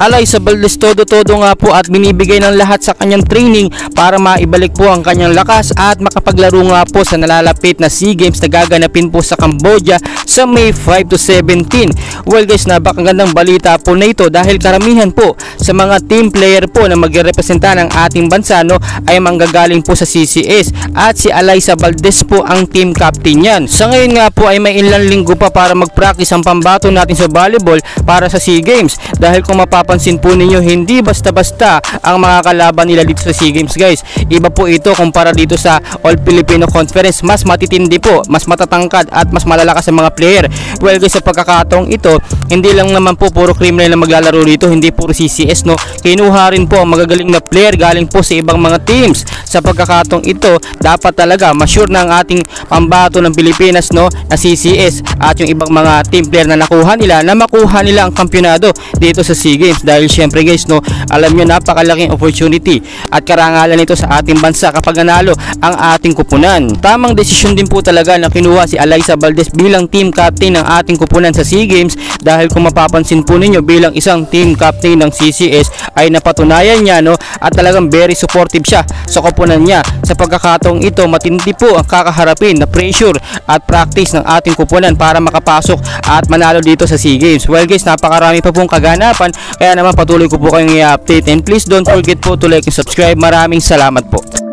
Alaysa Valdez todo-todo nga po at binibigay ng lahat sa kanyang training para maibalik po ang kanyang lakas at makapaglaro nga po sa nalalapit na SEA Games na gaganapin po sa Cambodia sa May 5 to 17. Well guys, napakagandang balita po na ito dahil karamihan po sa mga team player po na magrepresenta ng ating bansa ay manggagaling po sa CCS at si Alaysa Valdez po ang team captain yan. Sa ngayon nga po ay may ilang linggo pa para mag-practice ang pambato natin sa volleyball para sa SEA Games dahil kung mapapansin po ninyo hindi basta-basta ang mga kalaban nila dito sa SEA Games guys. Iba po ito kumpara dito sa All Filipino Conference, mas matitindi po, mas matatangkad at mas malalakas ang mga player. Well guys, sa pagkakataong ito hindi lang naman po puro criminal na maglalaro dito, hindi puro CCS kinuha rin po ang magagaling na player galing po sa ibang mga teams. Sa pagkakataong ito dapat talaga ma-sure na ang ating pambato ng Pilipinas na CCS at yung ibang mga team player na nakuha nila na makuha nila ang kampyonado dito sa SEA Games dahil syempre guys alam nyo napakalaking opportunity at karangalan nito sa ating bansa kapag nanalo ang ating kupunan. Tamang desisyon din po talaga na kinuha si Alaysa Valdez bilang team captain ng ating kupunan sa SEA Games dahil kung mapapansin po ninyo bilang isang team captain ng CCS ay napatunayan niya at talagang very supportive siya sa kupunan niya. Sa pagkakataong ito matindi po ang kakaharapin na pressure at practice ng ating kupunan para makapasok at manalo dito sa SEA Games. Well guys, napakarami pa pong kaganapan kaya naman patuloy ko po kayong i-update and please don't forget po to like and subscribe. Maraming salamat po.